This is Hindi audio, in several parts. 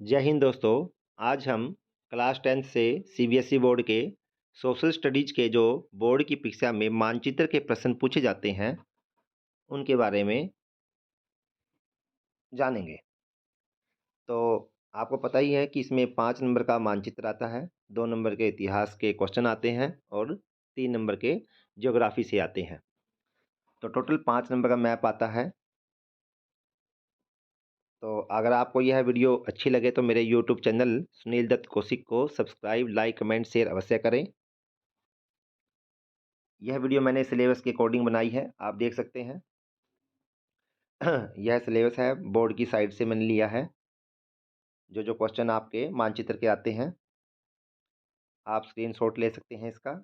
जय हिंद दोस्तों। आज हम क्लास 10th से सीबीएसई बोर्ड के सोशल स्टडीज के जो बोर्ड की परीक्षा में मानचित्र के प्रश्न पूछे जाते हैं उनके बारे में जानेंगे। तो आपको पता ही है कि इसमें 5 नंबर का मानचित्र आता है, 2 नंबर के इतिहास के क्वेश्चन आते हैं और 3 नंबर के ज्योग्राफी से आते हैं। तो टोटल 5 नंबर का मैप आता है। तो अगर आपको यह वीडियो अच्छी लगे तो मेरे यूट्यूब चैनल सुनील दत्त कौशिक को सब्सक्राइब, लाइक, कमेंट, शेयर अवश्य करें। यह वीडियो मैंने सिलेबस के अकॉर्डिंग बनाई है, आप देख सकते हैं। यह सिलेबस है, बोर्ड की साइड से मैंने लिया है। जो जो क्वेश्चन आपके मानचित्र के आते हैं आप स्क्रीनशॉट ले सकते हैं इसका।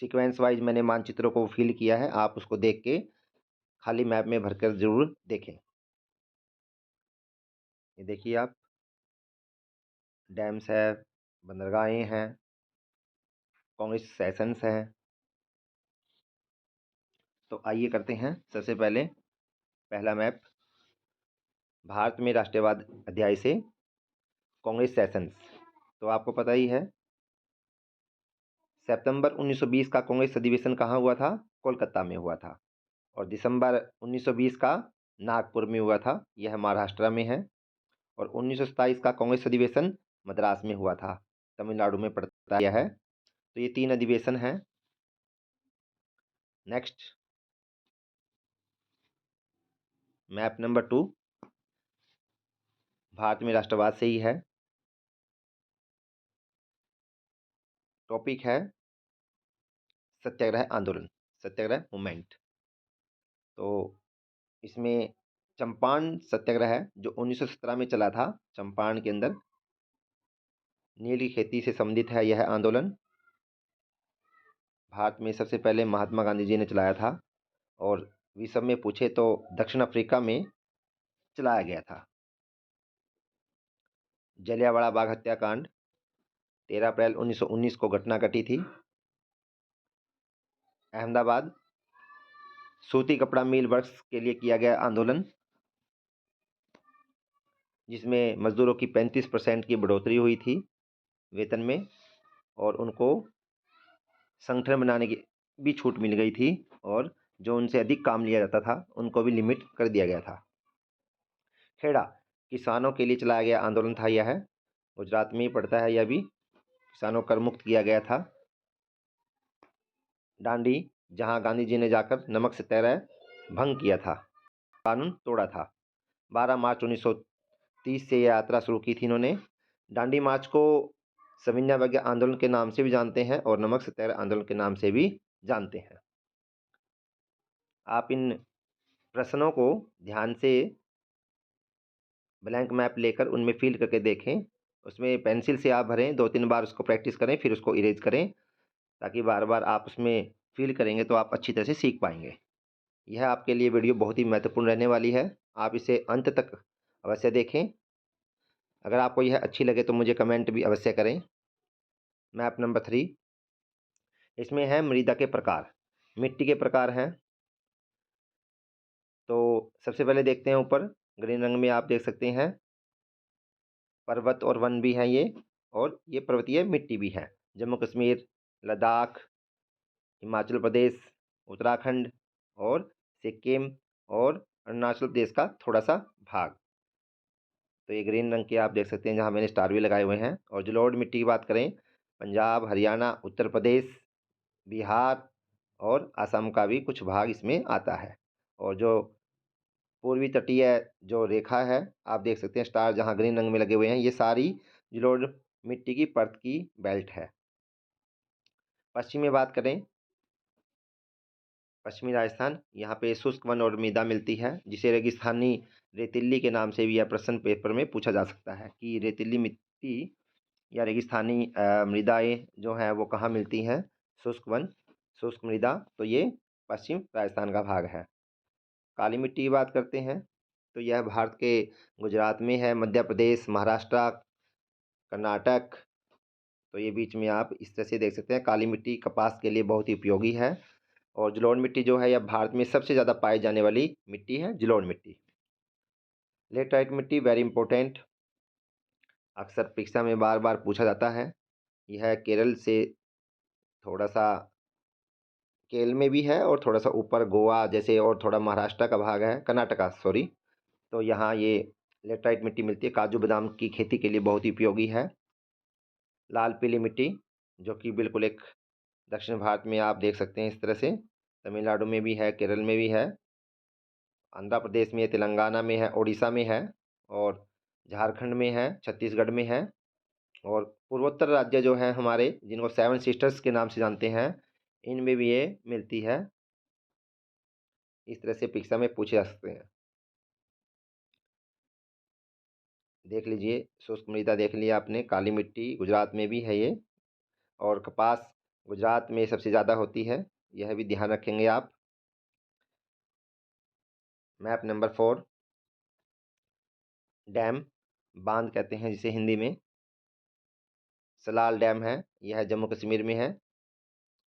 सीक्वेंस वाइज मैंने मानचित्रों को फिल किया है, आप उसको देख के खाली मैप में भरकर जरूर देखें। ये देखिए आप, डैम्स है, बंदरगाहें हैं, कांग्रेस सेशंस हैं। तो आइए करते हैं। सबसे पहले पहला मैप, भारत में राष्ट्रवाद अध्याय से कांग्रेस सेशंस। तो आपको पता ही है, सितंबर 1920 का कांग्रेस अधिवेशन कहाँ हुआ था? कोलकाता में हुआ था। और दिसंबर 1920 का नागपुर में हुआ था, यह महाराष्ट्र में है। और 1927 का कांग्रेस अधिवेशन मद्रास में हुआ था, तमिलनाडु में पड़ता है। तो ये 3 अधिवेशन हैं। नेक्स्ट, मैप नंबर 2, भारत में राष्ट्रवाद से ही है। टॉपिक है सत्याग्रह आंदोलन, सत्याग्रह मूवमेंट। तो इसमें चंपारण सत्याग्रह जो 1917 में चला था, चंपारण के अंदर नील की खेती से संबंधित है यह आंदोलन। भारत में सबसे पहले महात्मा गांधी जी ने चलाया था और विश्व में पूछे तो दक्षिण अफ्रीका में चलाया गया था। जलियांवाला बाग हत्याकांड 13 अप्रैल 1919 को घटना घटी थी। अहमदाबाद सूती कपड़ा मिल वर्क्स के लिए किया गया आंदोलन, जिसमें मजदूरों की 35% की बढ़ोतरी हुई थी वेतन में और उनको संगठन बनाने की भी छूट मिल गई थी और जो उनसे अधिक काम लिया जाता था उनको भी लिमिट कर दिया गया था। खेड़ा किसानों के लिए चलाया गया आंदोलन था, यह गुजरात में ही पड़ता है। यह भी किसानों कर मुक्त किया गया था। डांडी, जहां गांधी जी ने जाकर नमक सत्याग्रह भंग किया था, कानून तोड़ा था। 12 मार्च 1930 से यह यात्रा शुरू की थी इन्होंने। डांडी मार्च को सविनय अवज्ञा आंदोलन के नाम से भी जानते हैं और नमक सत्याग्रह आंदोलन के नाम से भी जानते हैं। आप इन प्रश्नों को ध्यान से ब्लैंक मैप लेकर उनमें फिल करके देखें। उसमें पेंसिल से आप भरें, 2-3 बार उसको प्रैक्टिस करें, फिर उसको इरेज करें, ताकि बार बार आप उसमें फिल करेंगे तो आप अच्छी तरह से सीख पाएंगे। यह आपके लिए वीडियो बहुत ही महत्वपूर्ण रहने वाली है, आप इसे अंत तक अवश्य देखें। अगर आपको यह अच्छी लगे तो मुझे कमेंट भी अवश्य करें। मैप नंबर 3, इसमें है मृदा के प्रकार, मिट्टी के प्रकार हैं। तो सबसे पहले देखते हैं, ऊपर ग्रीन रंग में आप देख सकते हैं पर्वत और वन भी हैं ये, और ये पर्वतीय मिट्टी भी है। जम्मू कश्मीर, लद्दाख, हिमाचल प्रदेश, उत्तराखंड और सिक्किम और अरुणाचल प्रदेश का थोड़ा सा भाग। तो ये ग्रीन रंग के आप देख सकते हैं, जहाँ मैंने स्टार भी लगाए हुए हैं। और जलोढ़ मिट्टी की बात करें, पंजाब, हरियाणा, उत्तर प्रदेश, बिहार और असम का भी कुछ भाग इसमें आता है। और जो पूर्वी तटीय जो रेखा है आप देख सकते हैं, स्टार जहाँ ग्रीन रंग में लगे हुए हैं, ये सारी जलोढ़ मिट्टी की परत की बेल्ट है। पश्चिम में बात करें, पश्चिमी राजस्थान, यहाँ पे शुष्क वन और मृदा मिलती है, जिसे रेगिस्तानी रेतीली के नाम से भी यह प्रश्न पेपर में पूछा जा सकता है कि रेतीली मिट्टी या रेगिस्तानी मृदाएं जो हैं वो कहाँ मिलती हैं। शुष्क वन, शुष्क मृदा, तो ये पश्चिम राजस्थान का भाग है। काली मिट्टी की बात करते हैं तो यह भारत के गुजरात में है, मध्य प्रदेश, महाराष्ट्र, कर्नाटक। तो ये बीच में आप इस तरह से देख सकते हैं। काली मिट्टी कपास के लिए बहुत ही उपयोगी है। और जलोढ़ मिट्टी जो है यह भारत में सबसे ज़्यादा पाई जाने वाली मिट्टी है, जलोढ़ मिट्टी। लेटराइट मिट्टी वेरी इंपॉर्टेंट, अक्सर परीक्षा में बार बार पूछा जाता है। यह केरल से थोड़ा सा, केरल में भी है और थोड़ा सा ऊपर गोवा जैसे और थोड़ा महाराष्ट्र का भाग है, कर्नाटका सॉरी। तो यहाँ ये लेटराइट मिट्टी मिलती है, काजू बादाम की खेती के लिए बहुत ही उपयोगी है। लाल पीली मिट्टी, जो कि बिल्कुल एक दक्षिण भारत में आप देख सकते हैं इस तरह से, तमिलनाडु में भी है, केरल में भी है, आंध्र प्रदेश में है, तेलंगाना में है, उड़ीसा में है, और झारखंड में है, छत्तीसगढ़ में है, और पूर्वोत्तर राज्य जो है हमारे, जिनको सेवन सिस्टर्स के नाम से जानते हैं, इनमें भी ये मिलती है। इस तरह से परीक्षा में पूछे जा सकते हैं। देख लीजिए, शुष्क मृदा देख लिया आपने, काली मिट्टी गुजरात में भी है ये, और कपास गुजरात में सबसे ज़्यादा होती है, यह भी ध्यान रखेंगे आप। मैप नंबर 4, डैम, बांध कहते हैं जिसे हिंदी में। सलाल डैम है, यह जम्मू कश्मीर में है।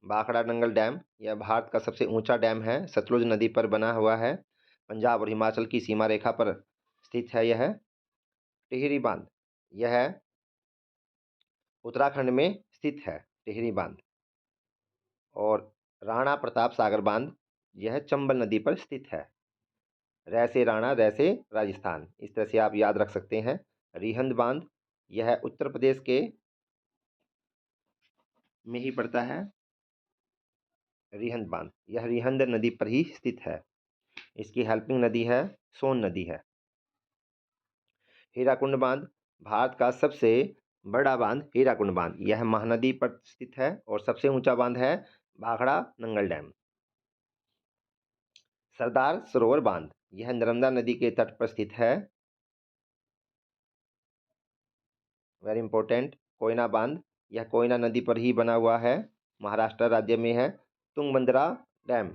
भाखड़ा नंगल डैम, यह भारत का सबसे ऊंचा डैम है, सतलुज नदी पर बना हुआ है, पंजाब और हिमाचल की सीमा रेखा पर स्थित है यह। टिहरी बांध, यह उत्तराखंड में स्थित है, टिहरी बांध। और राणा प्रताप सागर बांध, यह चंबल नदी पर स्थित है। रैसे राणा, रैसे राजस्थान, इस तरह से आप याद रख सकते हैं। रिहंद बांध, यह उत्तर प्रदेश के में ही पड़ता है। रिहंद बांध, यह रिहंद नदी पर ही स्थित है, इसकी हेल्पिंग नदी है, सोन नदी है। हीराकुंड बांध, भारत का सबसे बड़ा बांध हीराकुंड बांध, यह महानदी पर स्थित है और सबसे ऊंचा बांध है भाखड़ा नंगल डैम। सरदार सरोवर बांध, यह नर्मदा नदी के तट पर स्थित है, वेरी इंपॉर्टेंट। कोयना बांध, यह कोयना नदी पर ही बना हुआ है, महाराष्ट्र राज्य में है। तुंगभद्रा डैम,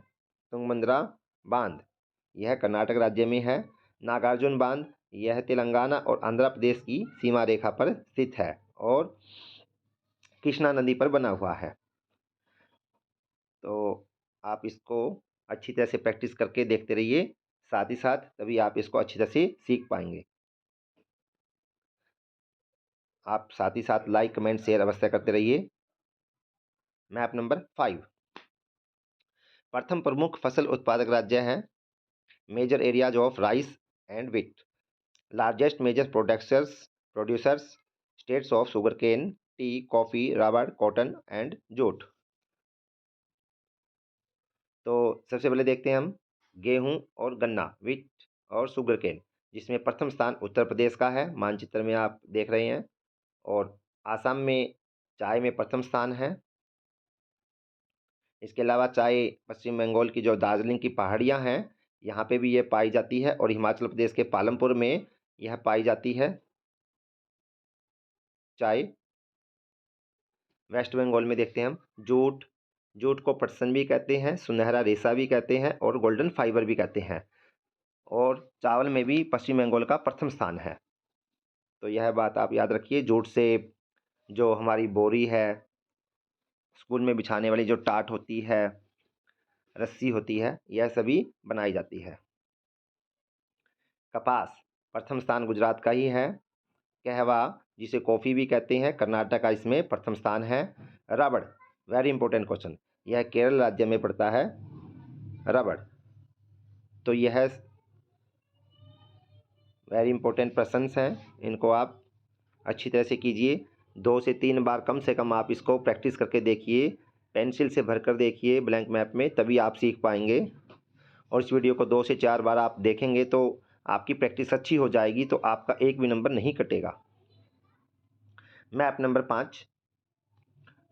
तुंगभद्रा बांध, यह कर्नाटक राज्य में है। नागार्जुन बांध, यह तेलंगाना और आंध्र प्रदेश की सीमा रेखा पर स्थित है और कृष्णा नदी पर बना हुआ है। तो आप इसको अच्छी तरह से प्रैक्टिस करके देखते रहिए, साथ ही साथ तभी आप इसको अच्छी तरह से सीख पाएंगे। आप साथ ही साथ लाइक कमेंट शेयर अवश्य करते रहिए। मैप नंबर 5, प्रथम प्रमुख फसल उत्पादक राज्य है। Major areas of rice and wheat, largest major producers, states of sugarcane, tea, coffee, rubber, cotton and jute. तो सबसे पहले देखते हैं हम गेहूं और गन्ना, व्हीट और शुगर केन, जिसमें प्रथम स्थान उत्तर प्रदेश का है, मानचित्र में आप देख रहे हैं। और आसाम में चाय में प्रथम स्थान है। इसके अलावा चाय पश्चिम बंगाल की जो दार्जिलिंग की पहाड़ियाँ हैं, यहाँ पे भी ये पाई जाती है, और हिमाचल प्रदेश के पालमपुर में यह पाई जाती है चाय। वेस्ट बंगाल में देखते हैं हम जूट, जूट को पटसन भी कहते हैं, सुनहरा रेशा भी कहते हैं, और गोल्डन फाइबर भी कहते हैं। और चावल में भी पश्चिम बंगाल का प्रथम स्थान है। तो यह बात आप याद रखिए। जूट से जो हमारी बोरी है, स्कूल में बिछाने वाली जो टाट होती है, रस्सी होती है, यह सभी बनाई जाती है। कपास, प्रथम स्थान गुजरात का ही है। कहवा, जिसे कॉफ़ी भी कहते हैं, कर्नाटक का इसमें प्रथम स्थान है। रबड़, वेरी इंपॉर्टेंट क्वेश्चन, यह केरल राज्य में पड़ता है रबड़। तो यह वेरी इंपॉर्टेंट प्रश्न हैं, इनको आप अच्छी तरह से कीजिए। 2 से 3 बार कम से कम आप इसको प्रैक्टिस करके देखिए, पेंसिल से भरकर देखिए ब्लैंक मैप में, तभी आप सीख पाएंगे। और इस वीडियो को 2 से 4 बार आप देखेंगे तो आपकी प्रैक्टिस अच्छी हो जाएगी, तो आपका एक भी नंबर नहीं कटेगा। मैप नंबर 5,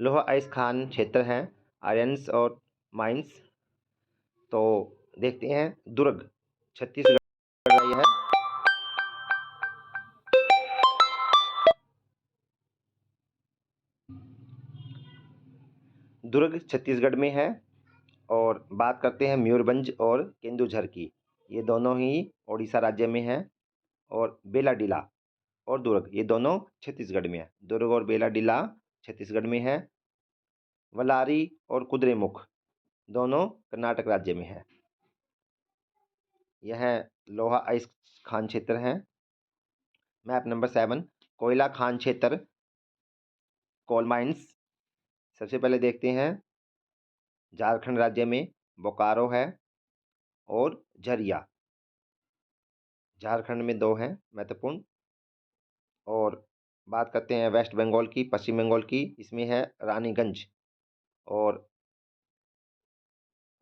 लोहा अयस्क खान क्षेत्र है, आयरन्स और माइंस। तो देखते हैं दुर्ग, छत्तीसगढ़ का यह है। दुर्ग छत्तीसगढ़ में है। और बात करते हैं मयूरभंज और केंदुझर की, ये दोनों ही उड़ीसा राज्य में है। और बेलाडीला और दुर्ग, ये दोनों छत्तीसगढ़ में है। दुर्ग और बेलाडीला छत्तीसगढ़ में है। वलारी और कुद्रेमुख दोनों कर्नाटक राज्य में है। यह लोहा आइस खान क्षेत्र है। मैप नंबर 7 कोयला खान क्षेत्र, कोल माइंस। सबसे पहले देखते हैं झारखंड राज्य में बोकारो है और झरिया। झारखंड में 2 हैं महत्वपूर्ण। और बात करते हैं वेस्ट बंगाल की, पश्चिम बंगाल की, इसमें है रानीगंज। और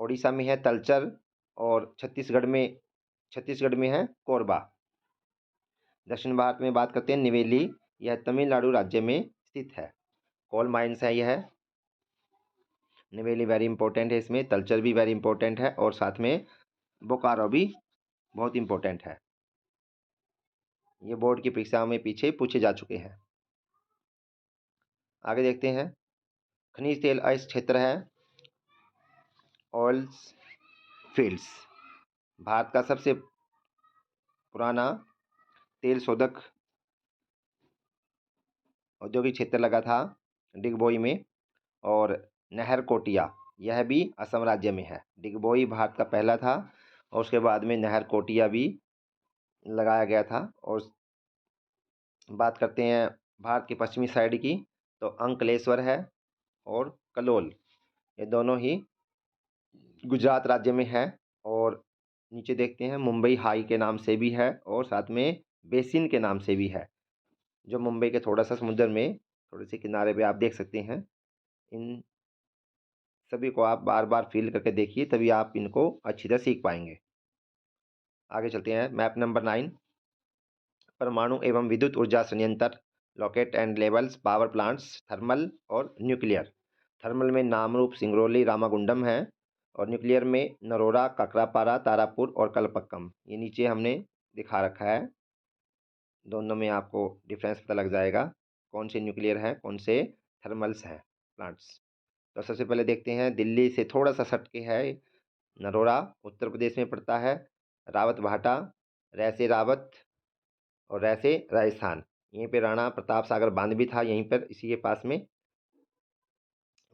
उड़ीसा में है तलचर। और छत्तीसगढ़ में है कोरबा। दक्षिण भारत में बात करते हैं निवेली, यह तमिलनाडु राज्य में स्थित है। कोल माइंस है यह। निवेली वेरी इंपॉर्टेंट है, इसमें तलचर भी वेरी इंपॉर्टेंट है और साथ में बोकारो भी बहुत इंपॉर्टेंट है। ये बोर्ड की परीक्षाओं में पीछे पूछे जा चुके हैं। आगे देखते हैं खनिज तेल आइस क्षेत्र है, ऑयल्स फील्ड्स। भारत का सबसे पुराना तेल शोधक औद्योगिक क्षेत्र लगा था डिगबोई में। और नहरकोटिया, यह भी असम राज्य में है। डिगबोई भारत का पहला था और उसके बाद में नहरकोटिया भी लगाया गया था। और बात करते हैं भारत की पश्चिमी साइड की, तो अंकलेश्वर है और कलोल, ये दोनों ही गुजरात राज्य में है। और नीचे देखते हैं मुंबई हाई के नाम से भी है और साथ में बेसिन के नाम से भी है, जो मुंबई के थोड़ा सा समुद्र में थोड़े से किनारे पे आप देख सकते हैं। इन सभी को आप बार बार फील करके देखिए, तभी आप इनको अच्छी तरह सीख पाएंगे। आगे चलते हैं मैप नंबर 9 परमाणु एवं विद्युत ऊर्जा संयंत्र, locket and levels, power plants, thermal और न्यूक्लियर। थर्मल में नामरूप, सिंगरौली, रामागुंडम है। और न्यूक्लियर में नरोरा, काकरापारा, तारापुर और कलपक्कम। ये नीचे हमने दिखा रखा है, दोनों में आपको डिफरेंस पता लग जाएगा कौन से न्यूक्लियर हैं, कौन से थर्मल्स हैं प्लांट्स। तो सबसे पहले देखते हैं दिल्ली से थोड़ा सा सट के है नरोरा, उत्तर प्रदेश में पड़ता है। रावत भाटा, रैसे रावत और रैसे राजस्थान। यहीं पे राणा प्रताप सागर बांध भी था यहीं पर, इसी के पास में।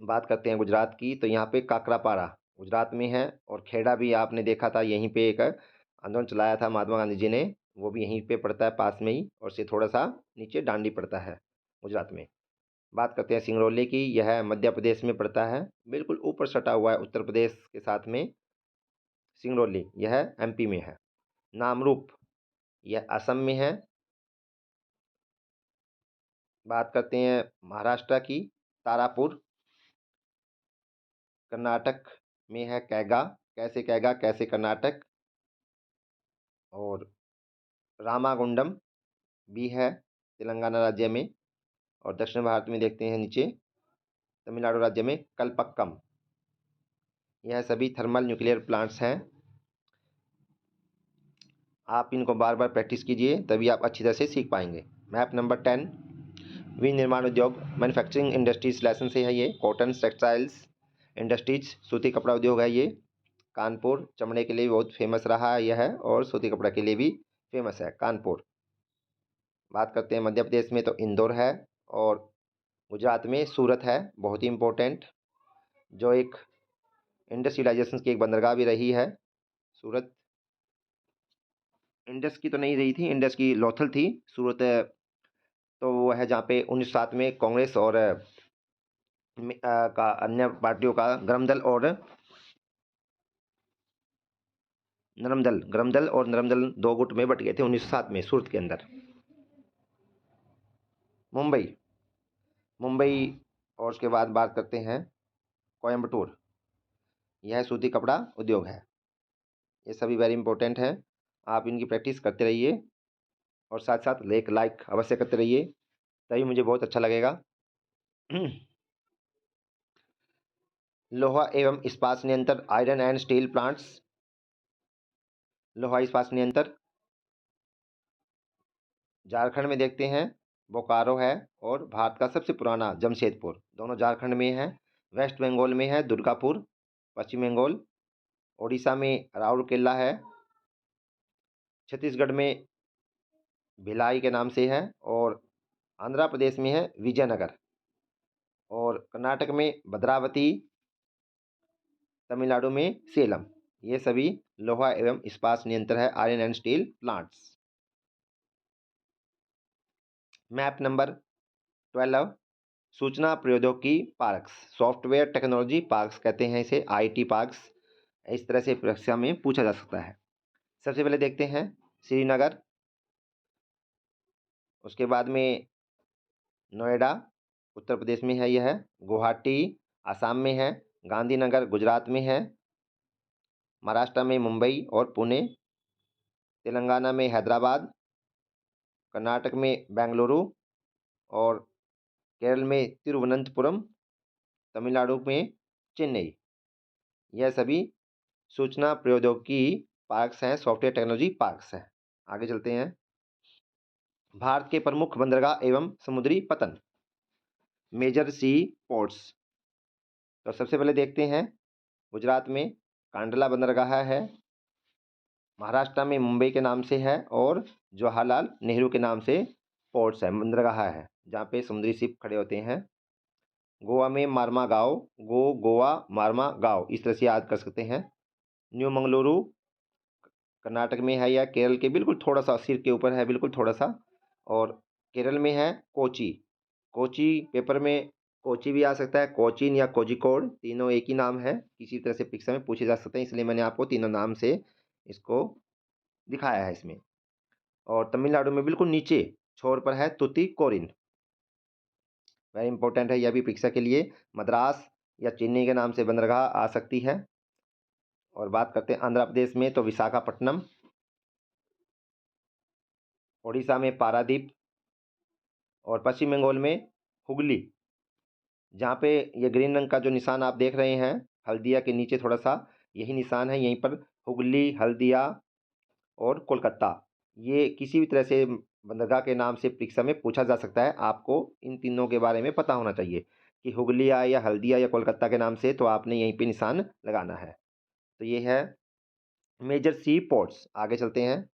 बात करते हैं गुजरात की, तो यहाँ पे काकरापारा गुजरात में है। और खेड़ा भी आपने देखा था, यहीं पे एक आंदोलन चलाया था महात्मा गांधी जी ने, वो भी यहीं पे पड़ता है पास में ही। और से थोड़ा सा नीचे डांडी पड़ता है गुजरात में। बात करते हैं सिंगरौली की, यह मध्य प्रदेश में पड़ता है, बिल्कुल ऊपर सटा हुआ है उत्तर प्रदेश के साथ में। सिंगरौली यह एमपी में है। नामरूप यह असम में है। बात करते हैं महाराष्ट्र की, तारापुर कर्नाटक में है। कैगा, कैसे कैगा कैसे कर्नाटक। और रामागुंडम भी है तेलंगाना राज्य में। और दक्षिण भारत में देखते हैं नीचे तमिलनाडु राज्य में कलपक्कम। यह सभी थर्मल न्यूक्लियर प्लांट्स हैं। आप इनको बार बार प्रैक्टिस कीजिए, तभी आप अच्छी तरह से सीख पाएंगे। मैप नंबर 10 विनिर्माण उद्योग, मैन्युफैक्चरिंग इंडस्ट्रीज लेसन से है ये। कॉटन टेक्सटाइल्स इंडस्ट्रीज, सूती कपड़ा उद्योग है ये। कानपुर चमड़े के लिए भी बहुत फेमस रहा है यह, और सूती कपड़ा के लिए भी फेमस है कानपुर। बात करते हैं मध्य प्रदेश में, तो इंदौर है। और गुजरात में सूरत है, बहुत ही इम्पोर्टेंट, जो एक इंडस्ट्रियलाइजेशन की एक बंदरगाह भी रही है। सूरत इंडस की तो नहीं रही थी, इंडस की लोथल थी सूरत। तो वो है जहाँ पे 1907 में कांग्रेस और का अन्य पार्टियों का गरमदल और नरमदल दो गुट में बट गए थे 1907 में सूरत के अंदर। मुंबई मुंबई और उसके बाद बात करते हैं कोयम्बटूर, यह सूती कपड़ा उद्योग है। ये सभी वेरी इंपॉर्टेंट हैं, आप इनकी प्रैक्टिस करते रहिए और साथ साथ लाइक अवश्य करते रहिए, तभी मुझे बहुत अच्छा लगेगा। लोहा एवं इस्पात संयंत्र, आयरन एंड स्टील प्लांट्स। लोहा इस्पात संयंत्र झारखंड में देखते हैं बोकारो है। और भारत का सबसे पुराना जमशेदपुर, दोनों झारखंड में है। वेस्ट बंगाल में है दुर्गापुर, पश्चिम बंगाल। उड़ीसा में राउरकेला है। छत्तीसगढ़ में भिलाई के नाम से है। और आंध्र प्रदेश में है विजयनगर। और कर्नाटक में भद्रावती, तमिलनाडु में सेलम। ये सभी लोहा एवं इस्पात संयंत्र है, iron and steel plants. Map number 12, सूचना प्रौद्योगिकी पार्क्स, सॉफ्टवेयर टेक्नोलॉजी पार्क्स कहते हैं इसे, आईटी पार्क्स। इस तरह से परीक्षा में पूछा जा सकता है। सबसे पहले देखते हैं श्रीनगर, उसके बाद में नोएडा उत्तर प्रदेश में है यह, गुवाहाटी आसाम में है, गांधीनगर गुजरात में है, महाराष्ट्र में मुंबई और पुणे, तेलंगाना में हैदराबाद, कर्नाटक में बेंगलुरु और केरल में तिरुवनंतपुरम, तमिलनाडु में चेन्नई। यह सभी सूचना प्रौद्योगिकी पार्क्स हैं, सॉफ्टवेयर टेक्नोलॉजी पार्क्स हैं। आगे चलते हैं। भारत के प्रमुख बंदरगाह एवं समुद्री पतन, मेजर सी पोर्ट्स। तो सबसे पहले देखते हैं, गुजरात में कांडला बंदरगाह है, महाराष्ट्र में मुंबई के नाम से है और जवाहरलाल नेहरू के नाम से पोर्ट्स है, बंदरगाह है जहाँ पे समुद्री शिप खड़े होते हैं। गोवा में मार्मा गांव, गोवा मार्मा गांव, इस तरह से याद कर सकते हैं। न्यू मंगलुरु कर्नाटक में है, या केरल के बिल्कुल थोड़ा सा सिर के ऊपर है, बिल्कुल थोड़ा सा। और केरल में है कोची। कोची पेपर में कोची भी आ सकता है, कोचीन या कोझिकोड, तीनों एक ही नाम है, किसी तरह से परीक्षा में पूछे जा सकते हैं, इसलिए मैंने आपको तीनों नाम से इसको दिखाया है इसमें। और तमिलनाडु में बिल्कुल नीचे छोर पर है तुतीकोरिन, वेरी इंपॉर्टेंट है यह भी परीक्षा के लिए। मद्रास या चेन्नई के नाम से बंदरगाह आ सकती है। और बात करते हैं आंध्र प्रदेश में, तो विशाखापट्टनम, उड़ीसा में पारादीप और पश्चिम बंगाल में हुगली, जहाँ पे ये ग्रीन रंग का जो निशान आप देख रहे हैं हल्दिया के नीचे थोड़ा सा, यही निशान है, यहीं पर हुगली, हल्दिया और कोलकाता, ये किसी भी तरह से बंदरगाह के नाम से परीक्षा में पूछा जा सकता है। आपको इन तीनों के बारे में पता होना चाहिए कि हुगलिया या हल्दिया या कोलकाता के नाम से, तो आपने यहीं पे निशान लगाना है। तो ये है मेजर सी पोर्ट्स। आगे चलते हैं,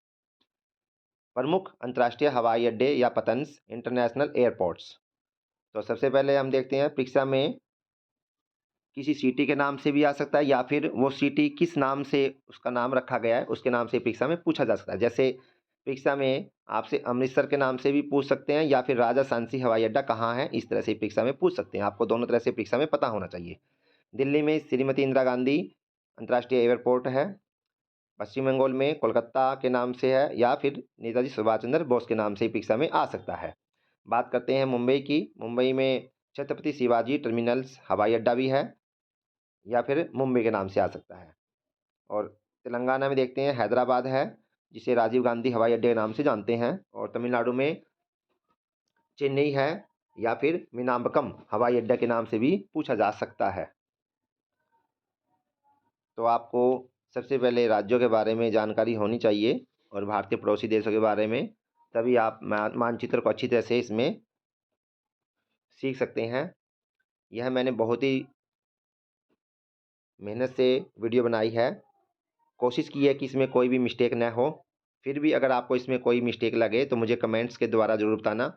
प्रमुख अंतर्राष्ट्रीय हवाई अड्डे या पतन्स, इंटरनेशनल एयरपोर्ट्स। तो सबसे पहले हम देखते हैं, परीक्षा में किसी सिटी के नाम से भी आ सकता है, या फिर वो सिटी किस नाम से उसका नाम रखा गया है उसके नाम से परीक्षा में पूछा जा सकता है। जैसे परीक्षा में आपसे अमृतसर के नाम से भी पूछ सकते हैं, या फिर राजा सांची हवाई अड्डा कहाँ है, इस तरह से परीक्षा में पूछ सकते हैं। आपको दोनों तरह से परीक्षा में पता होना चाहिए। दिल्ली में श्रीमती इंदिरा गांधी अंतर्राष्ट्रीय एयरपोर्ट है, पश्चिम बंगाल में कोलकाता के नाम से है, या फिर नेताजी सुभाष चंद्र बोस के नाम से परीक्षा में आ सकता है। बात करते हैं मुंबई की, मुंबई में छत्रपति शिवाजी टर्मिनल्स हवाई अड्डा भी है, या फिर मुंबई के नाम से आ सकता है। और तेलंगाना में देखते हैं हैदराबाद है, जिसे राजीव गांधी हवाई अड्डे के नाम से जानते हैं। और तमिलनाडु में चेन्नई है, या फिर मीनाम्बकम हवाई अड्डा के नाम से भी पूछा जा सकता है। तो आपको सबसे पहले राज्यों के बारे में जानकारी होनी चाहिए और भारतीय पड़ोसी देशों के बारे में, तभी आप मानचित्र को अच्छी तरह से इसमें सीख सकते हैं। यह मैंने बहुत ही मेहनत से वीडियो बनाई है, कोशिश की है कि इसमें कोई भी मिस्टेक न हो। फिर भी अगर आपको इसमें कोई मिस्टेक लगे तो मुझे कमेंट्स के द्वारा ज़रूर बताना,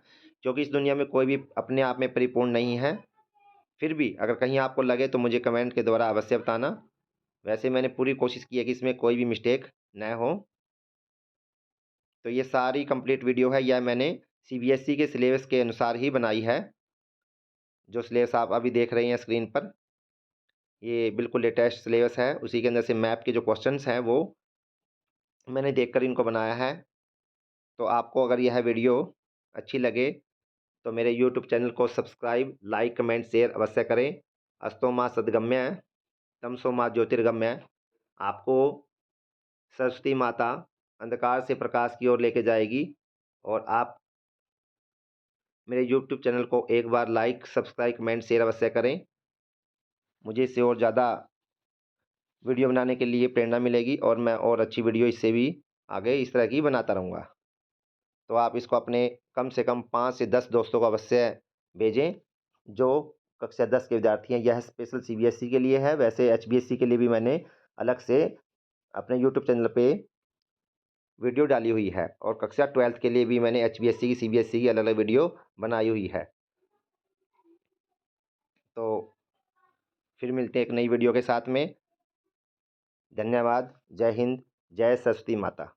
क्योंकि इस दुनिया में कोई भी अपने आप में परिपूर्ण नहीं है। फिर भी अगर कहीं आपको लगे तो मुझे कमेंट के द्वारा अवश्य बताना। वैसे मैंने पूरी कोशिश की है कि इसमें कोई भी मिस्टेक न हो। तो ये सारी कंप्लीट वीडियो है, यह मैंने सीबीएसई के सिलेबस के अनुसार ही बनाई है। जो सिलेबस आप अभी देख रहे हैं स्क्रीन पर, ये बिल्कुल लेटेस्ट सिलेबस है। उसी के अंदर से मैप के जो क्वेश्चंस हैं वो मैंने देखकर इनको बनाया है। तो आपको अगर यह वीडियो अच्छी लगे तो मेरे यूट्यूब चैनल को सब्सक्राइब, लाइक, कमेंट, शेयर अवश्य करें। अस्तो माँ सद्गम्य, तमसो माँ ज्योतिर्गम्य। आपको सरस्वती माता अंधकार से प्रकाश की ओर लेके जाएगी। और आप मेरे यूट्यूब चैनल को एक बार लाइक, सब्सक्राइब, कमेंट, शेयर अवश्य करें। मुझे इससे और ज़्यादा वीडियो बनाने के लिए प्रेरणा मिलेगी, और मैं और अच्छी वीडियो इससे भी आगे इस तरह की बनाता रहूँगा। तो आप इसको अपने कम से कम 5 से 10 दोस्तों को अवश्य भेजें जो कक्षा 10 के विद्यार्थी हैं। यह स्पेशल सीबीएसई के लिए है, वैसे एचबीएसई के लिए भी मैंने अलग से अपने यूट्यूब चैनल पे वीडियो डाली हुई है, और कक्षा 12th के लिए भी मैंने एचबीएसई की, सीबीएसई की अलग अलग वीडियो बनाई हुई है। तो फिर मिलते हैं एक नई वीडियो के साथ में। धन्यवाद। जय हिंद, जय सरस्वती माता।